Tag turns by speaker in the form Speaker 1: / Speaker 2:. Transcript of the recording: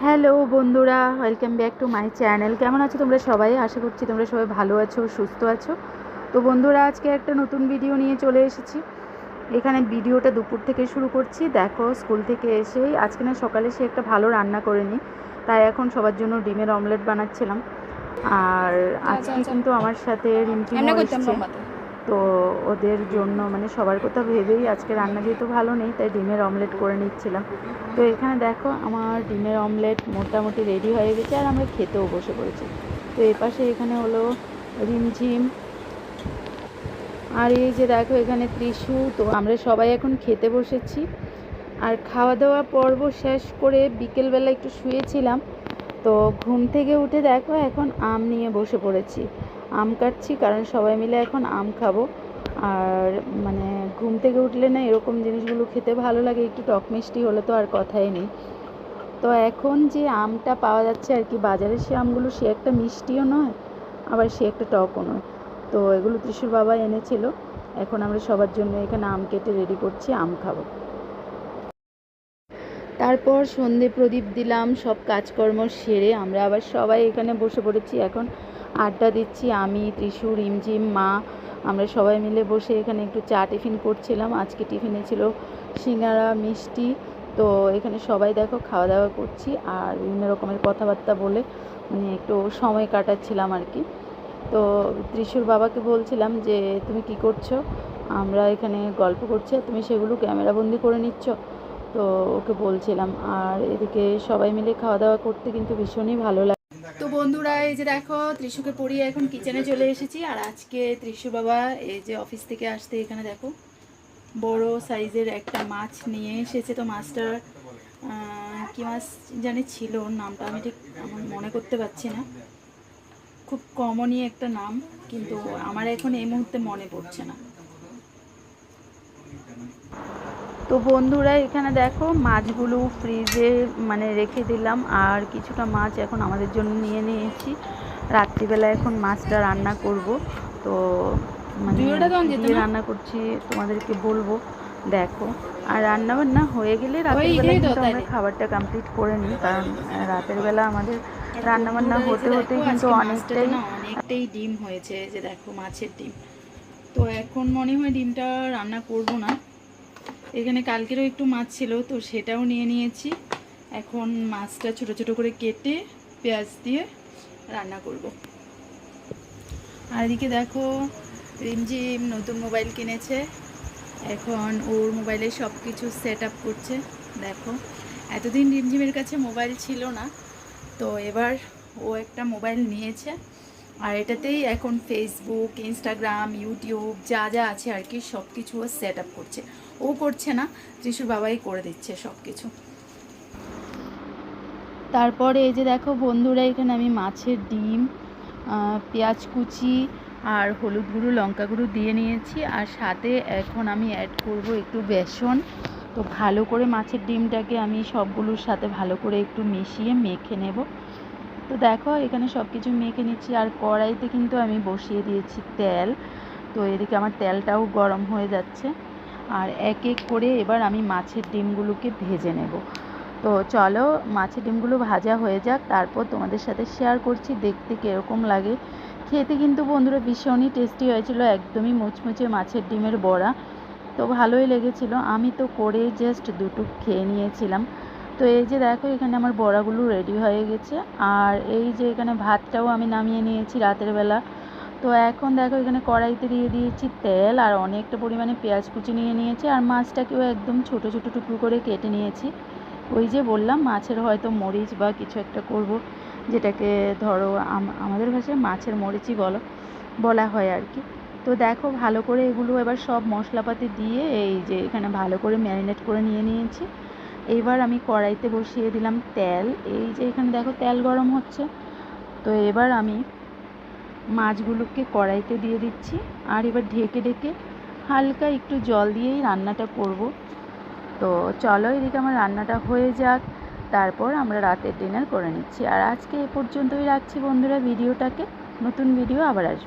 Speaker 1: Hello বন্ধুরা, welcome back to my channel. কেমন আছো তোমরা সবাই? আশা করছি তোমরা সবাই ভালো আছো, সুস্থ আছো। তো বন্ধুরা, আজকে একটা নতুন ভিডিও নিয়ে চলে এসেছি। এখানে ভিডিওটা দুপুর থেকে শুরু করছি। দেখো, স্কুল থেকে এসেই আজকে না সকালে সে একটা ভালো রান্না করেনি, তাই এখন সবার জন্য ডিমের অমলেট বানাচ্ছিলাম। আর আজকে কিন্তু আমার সাথে রিমটিমও এসছে, তো ওদের জন্য মানে সবার কথা ভেবেই আজকে রান্না যেহেতু ভালো নেই, তাই ডিমের অমলেট করে নিচ্ছিলাম। তো এখানে দেখো, আমার ডিমের অমলেট মোটামুটি রেডি হয়ে গেছে আর আমরা খেতেও বসে পড়েছি। তো এ পাশে এখানে হলো রিমঝিম, আর এই যে দেখো এখানে ত্রিশু। তো আমরা সবাই এখন খেতে বসেছি। আর খাওয়া দাওয়া পর্ব শেষ করে বিকেলবেলা একটু শুয়েছিলাম। তো ঘুম থেকে উঠে দেখো এখন আম নিয়ে বসে পড়েছি, আম কাটছি, কারণ সবাই মিলে এখন আম খাবো। আর মানে ঘুম থেকে উঠলে না এরকম জিনিসগুলো খেতে ভালো লাগে, একটু টক মিষ্টি হলে তো আর কথাই নেই। তো এখন যে আমটা পাওয়া যাচ্ছে আর কি বাজারে, সে আমগুলো সে একটা মিষ্টিও নয়, আবার সে একটা টকও নয়। তো এগুলো ত্রিশুর বাবা এনেছিল। এখন আমরা সবার জন্য এখানে আম কেটে রেডি করছি, আম খাবো। তারপর সন্ধে প্রদীপ দিলাম, সব কাজকর্ম সেরে আমরা আবার সবাই এখানে বসে পড়েছি, এখন আড্ডা দিচ্ছি। আমি, ত্রিশু, রিমঝিম, মা, আমরা সবাই মিলে বসে এখানে একটু চা টিফিন করছিলাম। আজকে টিফিনে ছিল সিঙ্গারা, মিষ্টি। তো এখানে সবাই দেখো খাওয়া দাওয়া করছি আর বিভিন্ন রকমের কথাবার্তা বলে মানে একটু সময় কাটাচ্ছিলাম আর কি। তো ত্রিশুর বাবাকে বলছিলাম যে তুমি কি করছো, আমরা এখানে গল্প করছি আর তুমি সেগুলো ক্যামেরাবন্দি করে নিচ্ছ। তো ওকে বলছিলাম, আর এদিকে সবাই মিলে খাওয়া দাওয়া করতে কিন্তু ভীষণই ভালো লাগে। তো বন্ধুরা, এই যে দেখো ত্রিশুকে পড়িয়ে এখন কিচেনে চলে এসেছি। আর আজকে ত্রিশু বাবা এই যে অফিস থেকে আসতে এখানে দেখো বড় সাইজের একটা মাছ নিয়ে এসেছে। তো মাছটার কি মাছ জানি ছিল, নামটা আমি ঠিক মনে করতে পারছি না, খুব কমনই একটা নাম, কিন্তু আমার এখন এই মুহূর্তে মনে পড়ছে না। তো বন্ধুরা, এখানে দেখো মাছগুলো ফ্রিজে মানে রেখে দিলাম, আর কিছুটা মাছ এখন আমাদের জন্য নিয়ে নিয়েছি। রাত্রিবেলা এখন মাছটা রান্না করব। তো মানে দিয়ে রান্না করছি তোমাদেরকে বলবো, দেখো। আর রান্না বান্না হয়ে গেলে রাতের বেলা কিন্তু আমরা খাবারটা কমপ্লিট করে নিই, কারণ রাতের বেলা আমাদের রান্না বান্না হতে হতে কিন্তু অনেকটাই ডিম হয়েছে। যে দেখো মাছের ডিম, তো এখন মনে হয় ডিমটা রান্না করব না। এখানে কালকেরও একটু মাছ ছিল, তো সেটাও নিয়ে নিয়েছি। এখন মাছটা ছোট ছোট করে কেটে পেঁয়াজ দিয়ে রান্না করব। আর এদিকে দেখো রিমঝিম নতুন মোবাইল কিনেছে, এখন ওর মোবাইলে সব কিছু সেট আপ করছে। দেখো, এতদিন রিমঝিমের কাছে মোবাইল ছিল না, তো এবার ও একটা মোবাইল নিয়েছে। আর এটাতেই এখন ফেসবুক, ইনস্টাগ্রাম, ইউটিউব যা যা আছে আর কি সব কিছু ও সেট আপ করছে। ও করছে না, ত্রিশুর বাবাই করে দিচ্ছে সব কিছু। তারপরে এই যে দেখো বন্ধুরা, এখানে আমি মাছের ডিম, পেঁয়াজ কুচি আর হলুদ গুঁড়ো, লঙ্কা গুঁড়ো দিয়ে নিয়েছি। আর সাথে এখন আমি অ্যাড করব একটু বেসন। তো ভালো করে মাছের ডিমটাকে আমি সবগুলোর সাথে ভালো করে একটু মিশিয়ে মেখে নেব। তো দেখো এখানে সব কিছু মেখে নিচ্ছি। আর কড়াইতে কিন্তু আমি বসিয়ে দিয়েছি তেল। তো এদিকে আমার তেলটাও গরম হয়ে যাচ্ছে। আর এক এক করে এবার আমি মাছের ডিমগুলোকে ভেজে নেব। তো চলো মাছের ডিমগুলো ভাজা হয়ে যাক, তারপর তোমাদের সাথে শেয়ার করছি দেখতে কীরকম লাগে। খেতে কিন্তু বন্ধুরা ভীষণই টেস্টি হয়েছিল, একদমই মুচমুচে মাছের ডিমের বড়া। তো ভালোই লেগেছিল। আমি তো করে জাস্ট দুটো খেয়ে নিয়েছিলাম। তো এই যে দেখো এখানে আমার বড়াগুলো রেডি হয়ে গেছে। আর এই যে এখানে ভাতটাও আমি নামিয়ে নিয়েছি রাতের বেলা। তো এখন দেখো এখানে কড়াইতে দিয়ে দিয়েছি তেল, আর অনেকটা পরিমাণে পেঁয়াজ কুচি নিয়ে নিয়েছি। আর মাছটাকেও একদম ছোট ছোট টুকরো করে কেটে নিয়েছি। ওই যে বললাম মাছের হয়তো মরিচ বা কিছু একটা করব, যেটাকে ধরো আমাদের ভাষায় মাছের মরিচই বলা হয় আর কি। তো দেখো ভালো করে এগুলো এবার সব মশলাপাতি দিয়ে এই যে এখানে ভালো করে ম্যারিনেট করে নিয়ে নিয়েছি। এবার আমি কড়াইতে বসিয়ে দিলাম তেল। এই যে এখানে দেখো তেল গরম হচ্ছে। তো এবার আমি মাছগুলোকে কড়াইতে দিয়ে দিচ্ছি। আর এবার ঢেকে ঢেকে হালকা একটু জল দিয়েই রান্নাটা করব। তো চলো এদিকে আমার রান্নাটা হয়ে যাক, তারপর আমরা রাতের ডিনার করে নিচ্ছি। আর আজকে এ পর্যন্তই রাখছি বন্ধুরা ভিডিওটাকে। নতুন ভিডিও আবার আসবে।